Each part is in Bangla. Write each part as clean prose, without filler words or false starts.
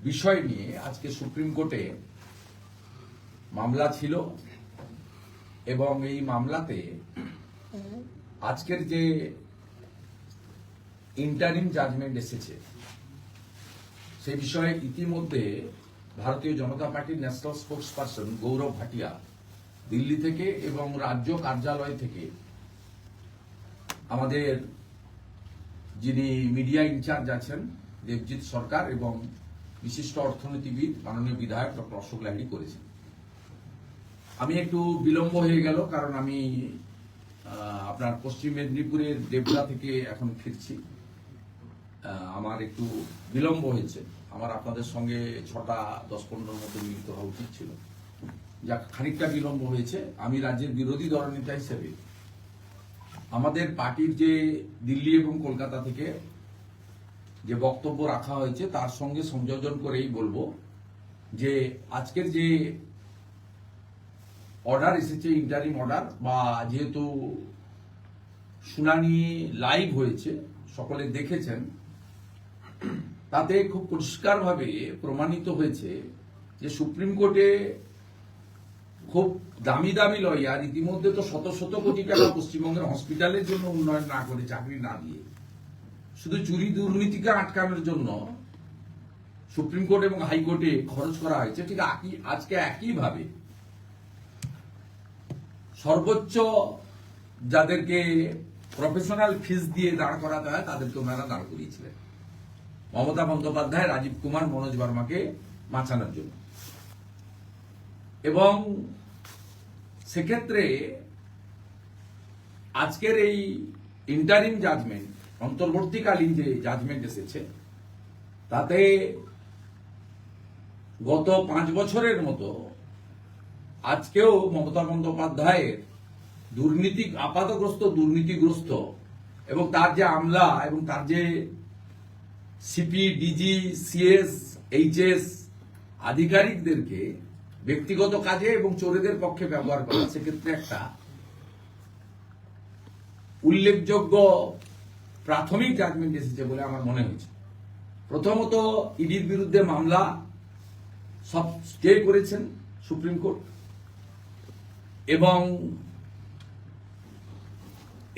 বিষয় নিয়ে আজকে সুপ্রিম কোর্টে মামলা ছিল এবং এই মামলাতে আজকের যে ইন্টারিম জাজমেন্ট এসেছে সেই বিষয়ে ইতিমধ্যে ভারতীয় জনতা পার্টির ন্যাশনাল স্পোর্টস পার্সন গৌরব ভাটিয়া দিল্লি থেকে এবং রাজ্য কার্যালয় থেকে আমাদের যিনি মিডিয়া ইনচার্জ আছেন দেবজিৎ সরকার এবং বিশিষ্ট অর্থনীতিবিদ মাননীয় বিধায়ক ডক্টর অশোক লাহিড়ী করেছেন। আমি একটু বিলম্ব হয়ে গেল কারণ আমি আপনার পশ্চিম মেদিনীপুরের দেবরা থেকে এখন ফিরছি। আমার একটু বিলম্ব হয়েছে, আমার আপনাদের সঙ্গে 6:10-15 মতো মিলিত হওয়া উচিত ছিল, যা খানিকটা বিলম্ব হয়েছে। আমি রাজ্যের বিরোধী দলনেতা হিসেবে আমাদের পার্টির যে দিল্লি এবং কলকাতা থেকে যে বক্তব্য রাখা হয়েছে তার সঙ্গে সংযোজন করেই বলবো যে আজকের যে অর্ডার এসেছে, ইন্টারিম অর্ডার, বা যেহেতু শুনানি লাইভ হয়েছে, সকলে দেখেছেন, তাতে খুব পরিষ্কারভাবে প্রমাণিত হয়েছে যে সুপ্রিম কোর্টে খুব দামি দামি লয়ার ইতিমধ্যে তো শত শত কোটি টাকা পশ্চিমবঙ্গের হসপিটালের জন্য উন্নয়ন না করে, চাকরি না দিয়ে, শুধু চুরি দুর্নীতিকে আটকানোর জন্য সুপ্রিম কোর্ট এবং হাইকোর্টে খরচ করা হয়েছে। ঠিক আজকে একইভাবে সর্বোচ্চ যাদেরকে প্রফেশনাল ফিস দিয়ে দাঁড় করাতে হয় তাদেরকে ওনারা দাঁড় করিয়েছিলেন মমতা বন্দ্যোপাধ্যায়, রাজীব কুমার, মনোজ বর্মাকে বাঁচানোর জন্য। এবং সেক্ষেত্রে আজকের এই ইন্টারিম জাজমেন্ট, অন্তর্বর্তীকালীন যে জাজমেন্ট এসেছে, তাতে গত 5 বছরের মতো আজকেও মমতা বন্দ্যোপাধ্যায়ের দুর্নীতিগ্রস্ত এবং তার যে আমলা এবং তার যে সিপি, ডিজি, সিএস, এইচএস আধিকারিকদেরকে ব্যক্তিগত কাজে এবং চোরেদের পক্ষে ব্যবহার করা, সেক্ষেত্রে একটা উল্লেখযোগ্য প্রাথমিক জাজমেন্ট এসেছে বলে আমার মনে হয়েছে। প্রথমত, ইডির বিরুদ্ধে মামলা সব স্টে করেছেন সুপ্রিম কোর্ট এবং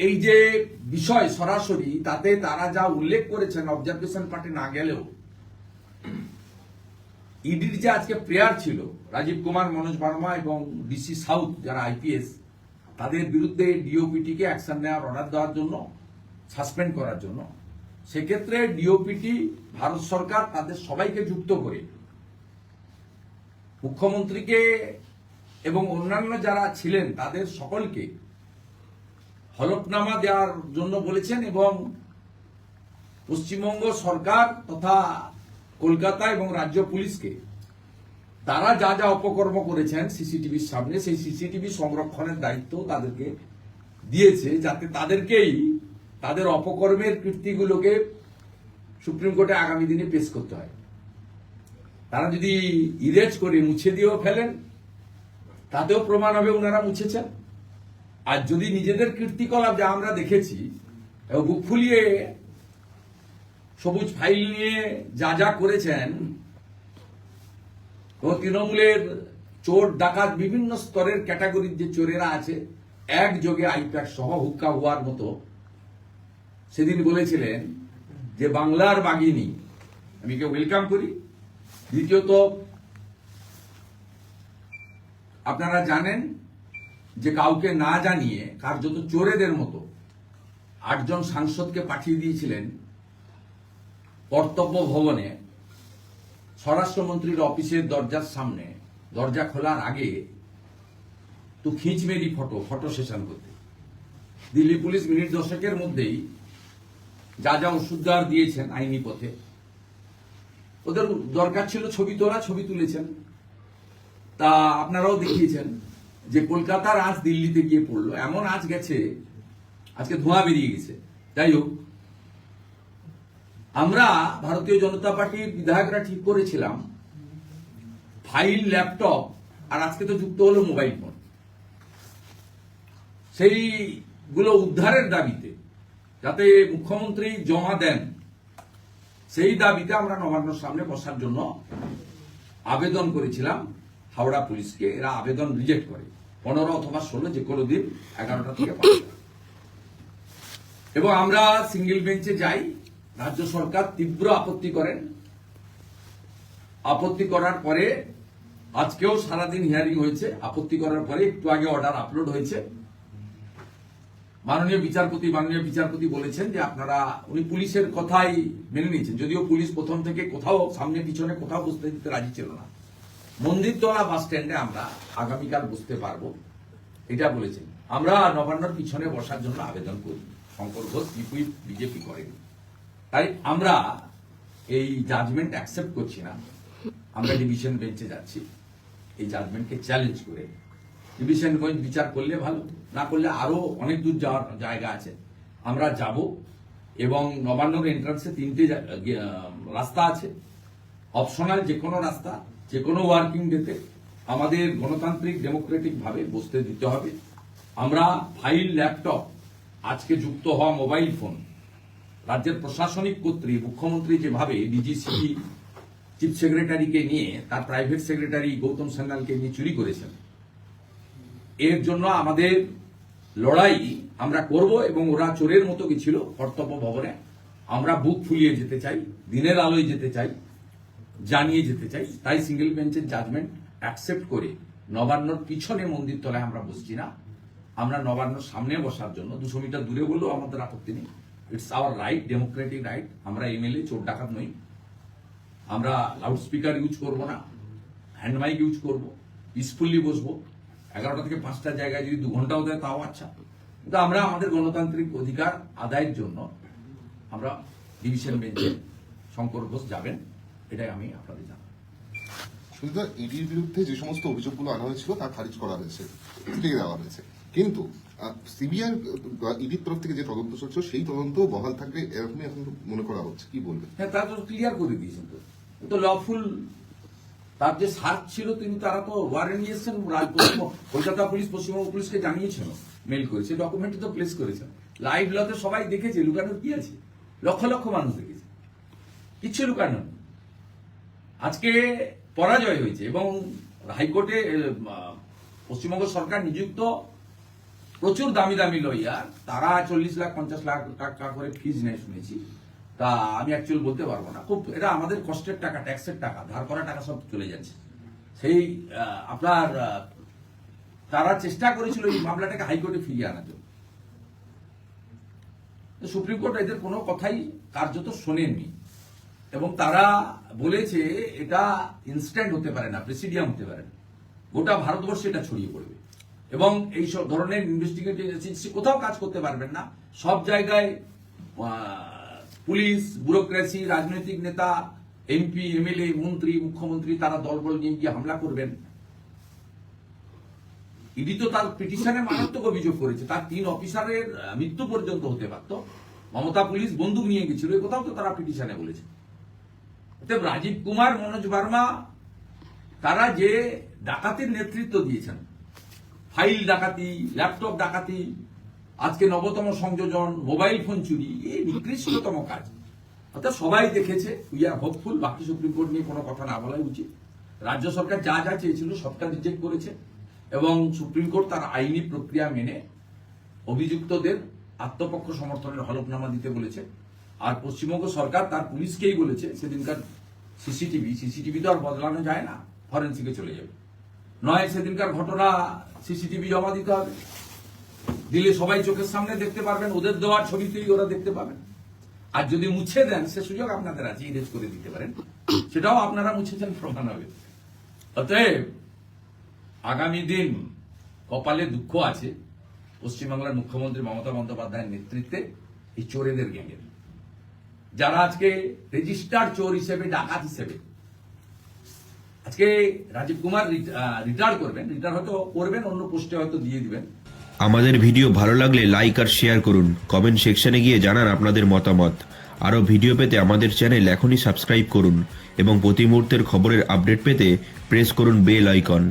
এই যে বিষয় সরাসরি তাতে তারা যা উল্লেখ করেছেন, অবজারভেশন পার্টি না গেলেও ইডির যে আজকে প্রেয়ার ছিল রাজীব কুমার, মনোজ বর্মা এবং ডিসি সাউথ যারা আইপিএস, তাদের বিরুদ্ধে ডিওপিটিকে অ্যাকশন নেওয়ার অর্ডার দেওয়ার জন্য, সাসপেন্ড করার জন্য, সেক্ষেত্রে ডিওপিটি ভারত সরকার তাদের সবাইকে যুক্ত করে মুখ্যমন্ত্রীকে এবং অন্যান্য যারা ছিলেন তাদের সকলকে হলফনামা দেওয়ার জন্য বলেছেন এবং পশ্চিমবঙ্গ সরকার তথা কলকাতা এবং রাজ্য পুলিশকে তারা যা যা অপকর্ম করেছেন সিসিটিভির সামনে, সেই সিসিটিভি সংরক্ষণের দায়িত্ব তাদেরকে দিয়েছে, যাতে তাদেরকেই তাদের অপকর্মের কীর্তিগুলোকে সুপ্রিম কোর্টে আগামী দিনে পেশ করতে হয়। তারা যদি ইরেজ করে মুছে দিয়েও ফেলেন, তাতেও প্রমাণ হবে ওনারা মুছেছেন। আর যদি নিজেদের কীর্তিকলাপ যা আমরা দেখেছি, বুক ফুলিয়ে সবুজ ফাইল নিয়ে যা যা করেছেন, ও তৃণমূলের চোর ডাকাত বিভিন্ন স্তরের ক্যাটাগরির যে চোরেরা আছে, একযোগে আইপ্যাক সহ হুক্কা হওয়ার মতো সেদিন বলেছিলেন যে বাংলার বাঘিনী, আমি কে ওয়েলকাম করি। দ্বিতীয়ত, আপনারা জানেন যে কাউকে না জানিয়ে কার্যত চোরেদের মতো 8 জন সাংসদকে পাঠিয়ে দিয়েছিলেন কর্তব্য ভবনে, স্বরাষ্ট্রমন্ত্রীর অফিসের দরজার সামনে, দরজা খোলার আগে তো খিঁচ মেরি ফটো সেশন করতে। দিল্লি পুলিশ মিনিট 10-এর মধ্যেই যা যা ওষুধ দেওয়ার দিয়েছেন আইনি পথে, ওদের দরকার ছিল ছবি তোলা, ছবি তুলেছেন। তা আপনারাও দেখিয়েছেন যে কলকাতার আজ দিল্লিতে গিয়ে পড়লো, এমন আজ গেছে, আজকে ধোঁয়া বেরিয়ে গেছে। যাই হোক, আমরা ভারতীয় জনতা পার্টির বিধায়করা ঠিক করেছিলাম ফাইল, ল্যাপটপ, আর আজকে তো যুক্ত হলো মোবাইল ফোন, সেইগুলো উদ্ধারের দাবিতে যাতে মুখ্যমন্ত্রী জমা দেন, সেই দাবিতে আমরা নবান্নর সামনে বসার জন্য আবেদন করেছিলাম হাওড়া পুলিশকে। এরা আবেদন রিজেক্ট করে 15 অথবা 16 যে কোনো দিন 11টা থেকে 5টা। এবং আমরা সিঙ্গেল বেঞ্চে যাই, রাজ্য সরকার তীব্র আপত্তি করেন। আপত্তি করার পরে আজকেও সারাদিন হিয়ারিং হয়েছে। আপত্তি করার পরে একটু আগে অর্ডার আপলোড হয়েছে। মাননীয় বিচারপতি বলেছেন যে আপনারা, উনি পুলিশের কথাই মেনে নিয়েছেন, যদিও পুলিশ প্রথম থেকে কোথাও সামনে পিছনে কোথাও বসতে দিতে রাজি ছিল না। মন্দিরতলা বাস স্ট্যান্ডে আমরা আগামীকাল বসতে পারবো, এটা বলেছেন। আমরা নবান্নর পিছনে বসার জন্য আবেদন করি, শঙ্কর ঘোষ বিজেপি করেনি। তাই আমরা এই জাজমেন্ট অ্যাকসেপ্ট করছি না। আমরা ডিভিশন বেঞ্চে যাচ্ছি এই জাজমেন্টকে চ্যালেঞ্জ করে। ডিভিশন বেঞ্চ বিচার করলে ভালো, না করলে আরো অনেক দূর যাওয়ার জায়গা আছে, আমরা যাব। এবং নবান্নর এন্ট্রান্সে 3টে রাস্তা আছে, অপশনাল যে কোনো রাস্তা, যে কোনো ওয়ার্কিং ডেতে আমাদের গণতান্ত্রিক ডেমোক্রেটিক ভাবে বসতে দিতে হবে। আমরা ফাইল, ল্যাপটপ, আজকে যুক্ত হওয়া মোবাইল ফোন, রাজ্যের প্রশাসনিক কর্তৃক মুখ্যমন্ত্রী যেভাবে ডিজিসিপি চিফ সেক্রেটারিকে নিয়ে তার প্রাইভেট সেক্রেটারি গৌতম সান্যালকে নিয়ে চুরি করেছেন, এর জন্য আমাদের লড়াই আমরা করব। এবং ওরা চোরের মতো গেছিল কর্তব্য ভবনে, আমরা বুক ফুলিয়ে যেতে চাই, দিনের আলোয় যেতে চাই, জানিয়ে যেতে চাই। তাই সিঙ্গেল বেঞ্চের জাজমেন্ট অ্যাকসেপ্ট করে নবান্নর পিছনে মন্দির তলায় আমরা বসছি না। আমরা নবান্নর সামনে বসার জন্য 200 মিটার দূরে বললেও আমাদের আপত্তি নেই। It's hour right, Democratic right. আমরা এমএলএ, চোর ডাকাত নই। আমরা লাউড স্পিকার ইউজ করব না, হ্যান্ড মাইক ইউজ করব, পিসফুল্লি বসবো। 11টা থেকে 5টার জায়গায় যদি 2 ঘন্টাও দেয় তাও আচ্ছা, কিন্তু আমরা আমাদের গণতান্ত্রিক অধিকার আদায়ের জন্য আমরা ডিভিশন বেঞ্চে শঙ্কর ঘোষ যাবেন, এটাই আমি আপনাদের জানাই। শুধু ইডির বিরুদ্ধে যে সমস্ত অভিযোগগুলো আনা হয়েছিল তা খারিজ করা হয়েছে, স্টে দেওয়া হয়েছে, কিন্তু সিবিআই ইডির তরফ থেকে যে তদন্ত চলছে সেই তদন্ত বহাল থাকবে এরকমই এখন মনে করা হচ্ছে, কি বলবেন? হ্যাঁ, তারা তো ক্লিয়ার করে দিয়েছেন, তো লফুল। তার যে সার্চ ছিল, তারা তো ওয়ারেন্ট নিয়েছেন। কলকাতা পুলিশ পশ্চিমবঙ্গ পুলিশকে জানিয়েছিল, মেল করেছে, ডকুমেন্ট তো প্লেস করেছেন। লাইভ লতে সবাই দেখেছে, লুকানোর কি আছে? লক্ষ লক্ষ মানুষ দেখেছে, কিচ্ছু লুকানো নেই। আজকে পরাজয় হয়েছে এবং হাইকোর্টে পশ্চিমবঙ্গ সরকার নিযুক্ত প্রচুর দামি দামি লয়ার, তারা 40 লাখ 50 লাখ টাকা করে ফিজ নেয় শুনেছি। তা আমি অ্যাকচুয়ালি বলতে পারবো না, খুব এটা আমাদের কষ্টের টাকা, ট্যাক্সের টাকা, ধার করা টাকা সব চলে যাচ্ছে। সেই আপনার তারা চেষ্টা করেছিল এই মামলাটাকে হাইকোর্টে ফিরিয়ে আনার জন্য। সুপ্রিম কোর্ট এদের কোনো কথাই কার্যত শোনেননি এবং তারা বলেছে এটা ইনস্ট্যান্ট হতে পারে না, প্রেসিডিয়াম হতে পারে না, গোটা ভারতবর্ষে এটা ছড়িয়ে পড়বে এবং এই সব ধরনের ইনভেস্টিগেটিভ এজেন্সি কোথাও কাজ করতে পারবেন না। সব জায়গায় পুলিশ, ব্যুরোক্রেসি, রাজনৈতিক নেতা, এমপি, এমএলএ, মন্ত্রী, মুখ্যমন্ত্রী তারা দলবল নিয়ে গিয়ে হামলা করবেন। ইডি তো তার পিটিশনে মারাত্মক অভিযোগ করেছে, তার 3 অফিসারের মৃত্যু পর্যন্ত হতে পারত। মমতা পুলিশ বন্দুক নিয়ে গেছিল, এ কোথাও তো তারা পিটিশনে বলেছে। রাজীব কুমার, মনোজ বার্মা তারা যে ডাকাতির নেতৃত্ব দিয়েছেন, ফাইল ডাকাতি, ল্যাপটপ ডাকাতি, আজকে 9তম সংযোজন, মোবাইল ফোন চুরি, এই নিকৃষ্টতম কাজ। অর্থাৎ সবাই দেখেছে। উই আর হোপফুল, বাকি সুপ্রিম কোর্ট নিয়ে কোনো কথা না বলাই উচিত। রাজ্য সরকার যা যা চেয়েছিল সবটা রিজেক্ট করেছে এবং সুপ্রিম কোর্ট তার আইনি প্রক্রিয়া মেনে অভিযুক্তদের আত্মপক্ষ সমর্থনের হলফনামা দিতে বলেছে। আর পশ্চিমবঙ্গ সরকার তার পুলিশকেই বলেছে, সেদিনকার সিসিটিভি তো আর বদলানো যায় না, ফরেন্সিকে চলে যাবে, নয় সেদিনকার ঘটনা সিসিটিভি জমা দিতে হবে, দিলে সবাই চোখের সামনে দেখতে পারবেন, ওদের দেওয়ার ছবিতেই ওরা দেখতে পাবেন। আর যদি মুছে দেন সে সুযোগ আপনাদের আছে, ইরেজ করে দিতে পারেন, সেটাও আপনারা মুছেছেন, প্রমাণ হবে। অতএব আগামী দিন কপালে দুঃখ আছে পশ্চিমবাংলার মুখ্যমন্ত্রী মমতা বন্দ্যোপাধ্যায়ের নেতৃত্বে এই চোরেদের গ্যাংয়ের, যারা আজকে রেজিস্টার্ড চোর হিসেবে, ডাকাত হিসেবে, আজকে রাজীব কুমার রিটায়ার করবেন, রিটায়ার হয়তো করবেন, অন্য পোস্টে হয়তো দিয়ে দিবেন। আমাদের ভিডিও ভালো লাগলে লাইক আর শেয়ার করুন, কমেন্ট সেকশনে গিয়ে জানান আপনাদের মতামত। আরও ভিডিও পেতে আমাদের চ্যানেল এখনই সাবস্ক্রাইব করুন এবং প্রতি মুহূর্তের খবরের আপডেট পেতে প্রেস করুন বেল আইকন।